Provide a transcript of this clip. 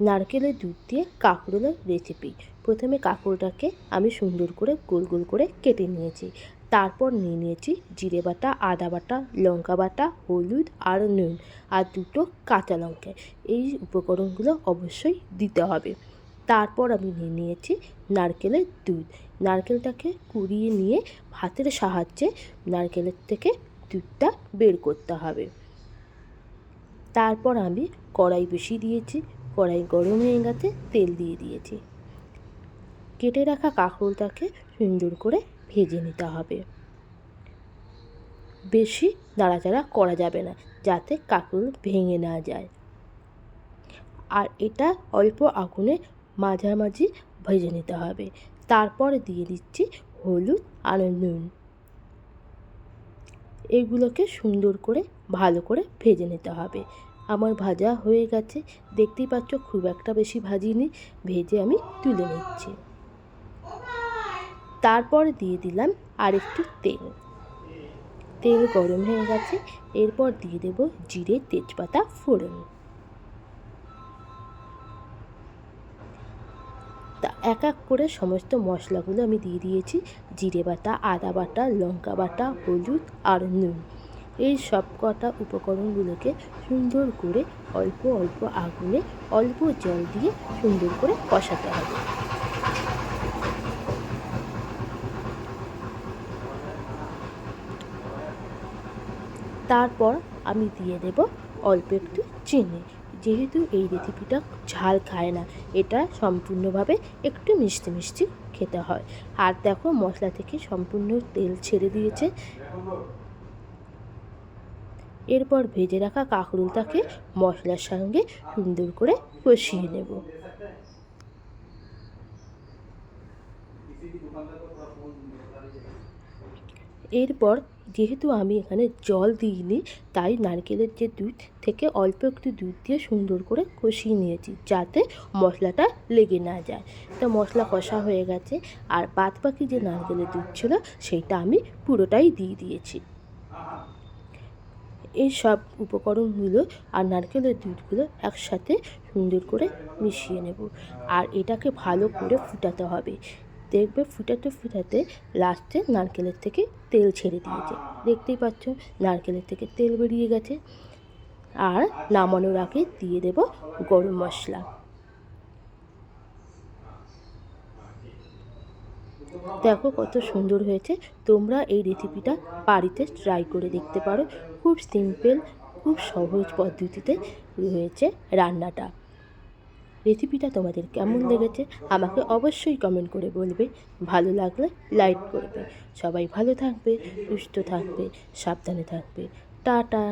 নারকেলের দুধ দিয়ে কাঁকরোলের রেসিপি। প্রথমে কাঁকরোলটাকে আমি সুন্দর করে গোল গোল করে কেটে নিয়েছি। তারপর নিয়ে নিয়েছি জিরে বাটা, আদা বাটা, লঙ্কা বাটা, হলুদ আর নুন আর দুটো কাঁচা লঙ্কা। এই উপকরণগুলো অবশ্যই দিতে হবে। তারপর আমি নিয়ে নিয়েছি নারকেলের দুধ। নারকেলটাকে কুড়িয়ে নিয়ে হাতের সাহায্যে নারকেলের থেকে দুধটা বের করতে হবে। তারপর আমি কড়াই বসিয়ে দিয়েছি। কড়াই গরম হয়ে গেছে, তেল দিয়ে দিয়েছি। কেটে রাখা কাঁকরোলটাকে সুন্দর করে ভেজে নিতে হবে। বেশি নাড়াচাড়া করা যাবে না, যাতে কাঁকরোল ভেঙে না যায়। আর এটা অল্প আগুনে মাঝামাঝি ভেজে নিতে হবে। তারপর দিয়ে দিচ্ছি হলুদ আর নুন। এগুলোকে সুন্দর করে ভালো করে ভেজে নিতে হবে। আমার ভাজা হয়ে গেছে, দেখতেই পাচ্ছ খুব একটা বেশি ভাজিনি, ভেজে আমি তুলে নিচ্ছি। তারপর দিয়ে দিলাম আরেকটু তেল। তেল গরম হয়ে গেছে, এরপর দিয়ে দেব জিরে, তেজপাতা ফোড়ন। তা এক এক করে সমস্ত মশলাগুলো আমি দিয়ে দিয়েছি। জিরে বাটা, আদা বাটা, লঙ্কা বাটা, হলুদ আর নুন। এই সব কটা উপকরণগুলোকে সুন্দর করে অল্প অল্প আগুনে অল্প জল দিয়ে সুন্দর করে কষাতে হবে। তারপর আমি দিয়ে দেব অল্প একটু চিনি। যেহেতু এই রেসিপিটা ঝাল খায় না, এটা সম্পূর্ণভাবে একটু মিষ্টি মিষ্টি খেতে হয়। আর দেখো মশলা থেকে সম্পূর্ণ তেল ছেড়ে দিয়েছে। এরপর ভেজে রাখা কাঁকরোলটাকে মশলার সঙ্গে সুন্দর করে কষিয়ে নেব। এরপর যেহেতু আমি এখানে জল দিইনি, তাই নারকেলের যে দুধ থেকে অল্প একটু দুধ দিয়ে সুন্দর করে কষিয়ে নিয়েছি, যাতে মশলাটা লেগে না যায়। তো মশলা কষা হয়ে গেছে, আর বাদ বাকি যে নারকেলের দুধ ছিল সেইটা আমি পুরোটাই দিয়ে দিয়েছি। এই সব উপকরণগুলো আর নারকেলের দুধগুলো একসাথে সুন্দর করে মিশিয়ে নেব। আর এটাকে ভালো করে ফুটাতে হবে। দেখবে ফুটাতে ফুটাতে লাস্টে নারকেলের থেকে তেল ছেড়ে দিয়েছে। দেখতেই পাচ্ছ নারকেলের থেকে তেল বেরিয়ে গেছে। আর নামানোর আগে দিয়ে দেব গরম মশলা। দেখো কত সুন্দর হয়েছে। তোমরা এই রেসিপিটা বাড়িতে ট্রাই করে দেখতে পারো। খুব সিম্পল, খুব সহজ পদ্ধতিতে হয়েছে রান্নাটা। রেসিপিটা তোমাদের কেমন লেগেছে আমাকে অবশ্যই কমেন্ট করে বলবে। ভালো লাগলে লাইক করবে। সবাই ভালো থাকবে, সুস্থ থাকবে, সাবধানে থাকবে। টাটা।